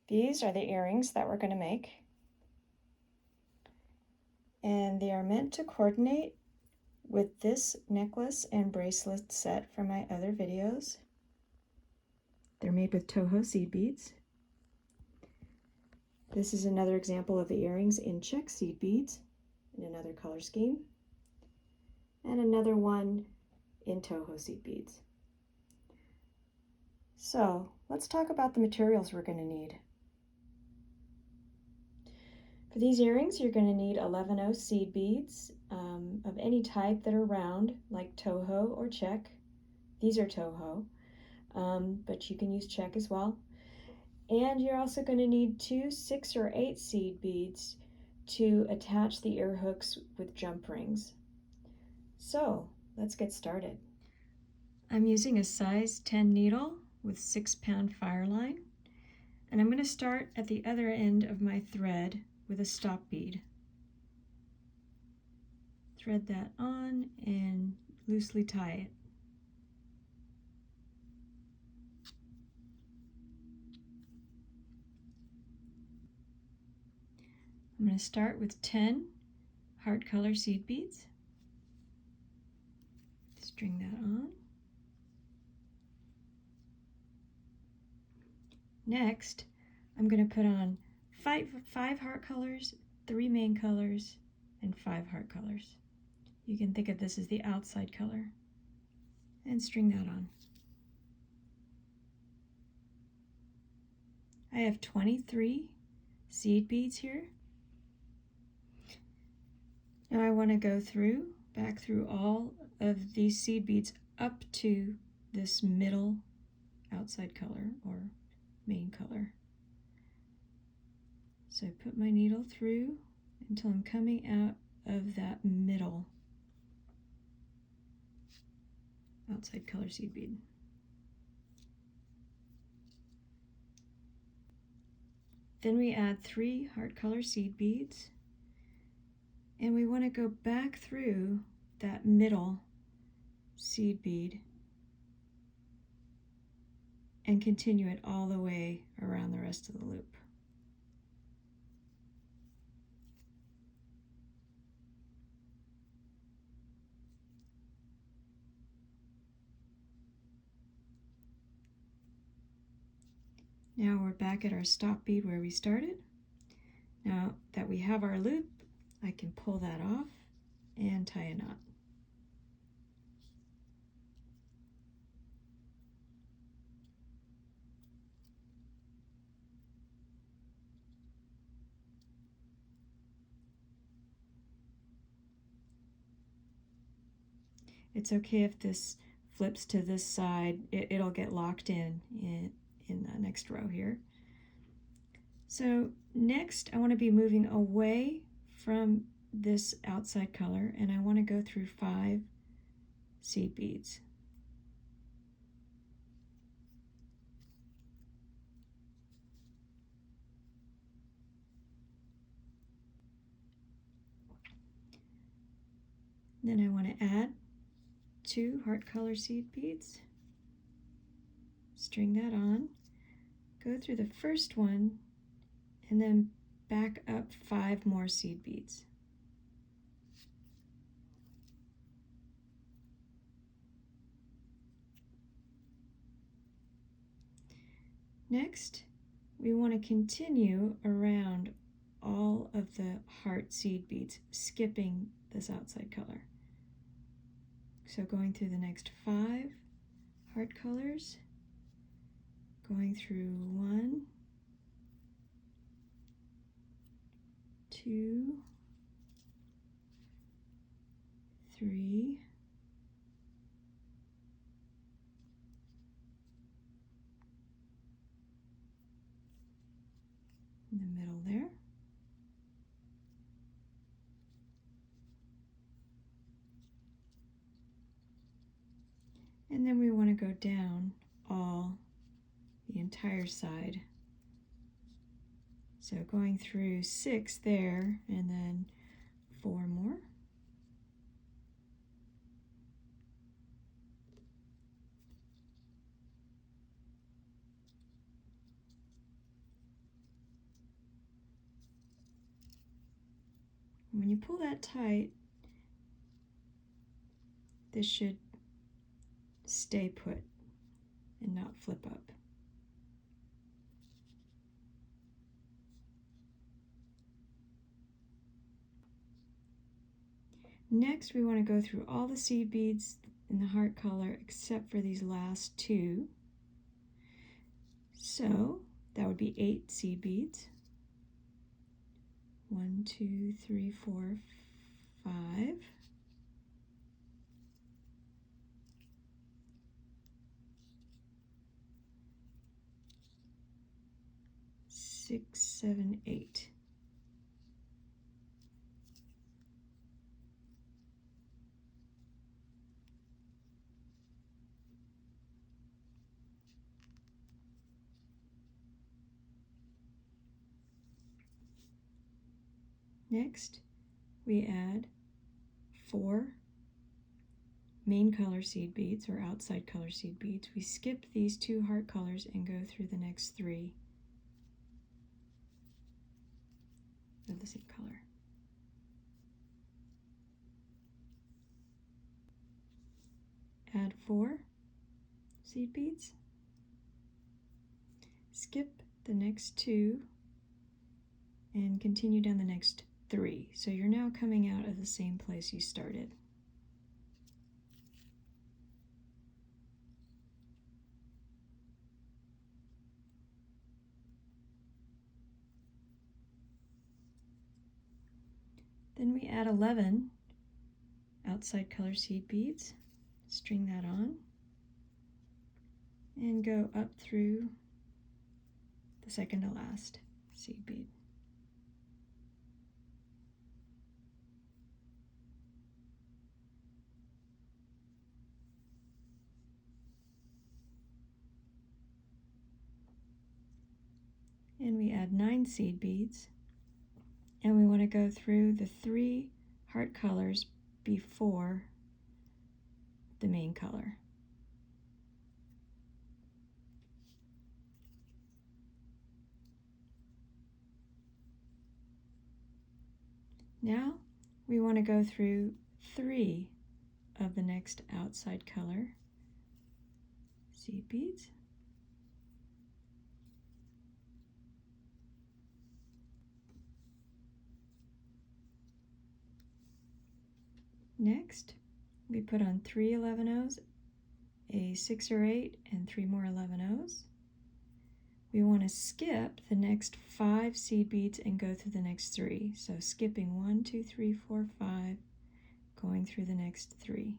These are the earrings that we're going to make, and they are meant to coordinate with this necklace and bracelet set from my other videos. They're made with Toho seed beads. This is another example of the earrings in check seed beads in another color scheme, and another one in Toho seed beads. So let's talk about the materials we're going to need. For these earrings, you're going to need 11/0 seed beads of any type that are round, like Toho or check. These are Toho, but you can use check as well. And you're also going to need 2 6 or 8 seed beads to attach the ear hooks with jump rings. So let's get started. I'm using a size 10 needle with 6-pound fire line, and I'm going to start at the other end of my thread with a stop bead. Thread that on and loosely tie it. I'm going to start with 10 heart color seed beads. String that on. Next, I'm going to put on five heart colors, 3 main colors, and 5 heart colors. You can think of this as the outside color. And string that on. I have 23 seed beads here. Now I want to go back through all of these seed beads up to this middle outside color or main color. So I put my needle through until I'm coming out of that middle outside color seed bead. Then we add 3 heart color seed beads, and we want to go back through that middle seed bead and continue it all the way around the rest of the loop. Now we're back at our stop bead where we started. Now that we have our loop, I can pull that off and tie a knot. It's okay if this flips to this side, it'll get locked in the next row here. So next I want to be moving away from this outside color, and I want to go through 5 seed beads. Then I want to add 2 heart color seed beads, string that on, go through the first one, and then back up 5 more seed beads. Next, we want to continue around all of the heart seed beads, skipping this outside color. So going through the next 5 heart colors, going through 1, 2, 3, in the middle there, and then we want to go down the entire side. So going through 6 there, and then 4 more. And when you pull that tight, this should stay put and not flip up. Next, we want to go through all the seed beads in the heart color except for these last two. So that would be 8 seed beads. 1, 2, 3, 4, 5. 6, 7, 8. Next, we add 4 main color seed beads or outside color seed beads. We skip these 2 heart colors and go through the next 3 of the same color. Add 4 seed beads. Skip the next 2 and continue down the next 3. So you're now coming out of the same place you started. Then we add 11 outside color seed beads, string that on, and go up through the second to last seed bead. And we add 9 seed beads, and we want to go through the 3 heart colors before the main color. Now we want to go through 3 of the next outside color seed beads. Next, we put on 3 11-ohs, a 6 or 8, and 3 more 11-ohs. We want to skip the next 5 seed beads and go through the next 3. So skipping 1, 2, 3, 4, 5, going through the next 3.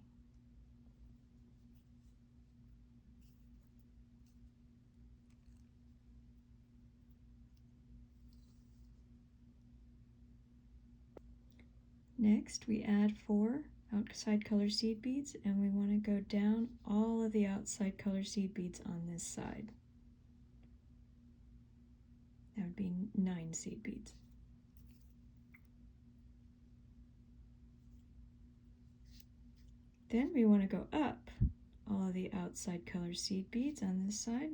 Next, we add 4 outside color seed beads, and we want to go down all of the outside color seed beads on this side. That would be 9 seed beads. Then we want to go up all of the outside color seed beads on this side.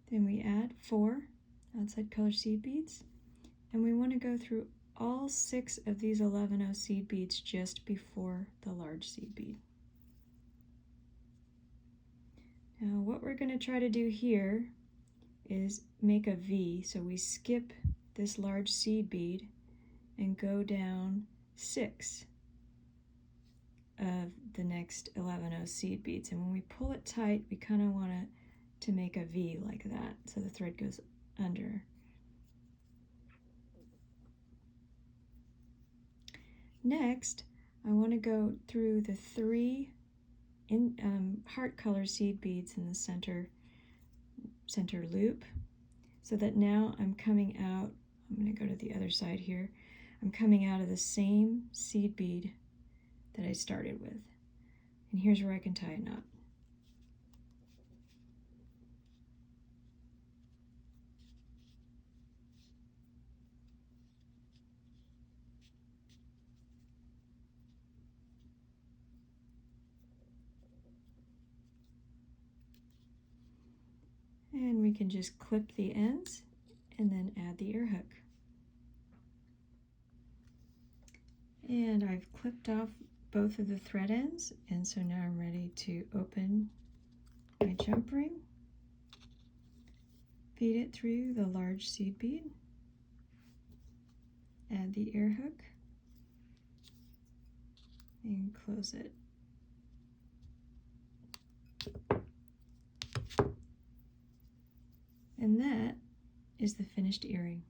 Then we add 4 outside color seed beads, and we want to go through all 6 of these 11-oh seed beads just before the large seed bead. Now what we're going to try to do here is make a V, so we skip this large seed bead and go down 6 of the next 11-oh seed beads, and when we pull it tight we kind of want to make a V like that, so the thread goes under. Next, I want to go through the 3 heart color seed beads in the center loop, so that now I'm coming out, I'm going to go to the other side here, I'm coming out of the same seed bead that I started with. And here's where I can tie a knot. And we can just clip the ends and then add the ear hook. And I've clipped off both of the thread ends, and so now I'm ready to open my jump ring, feed it through the large seed bead, add the ear hook, and close it. And that is the finished earring.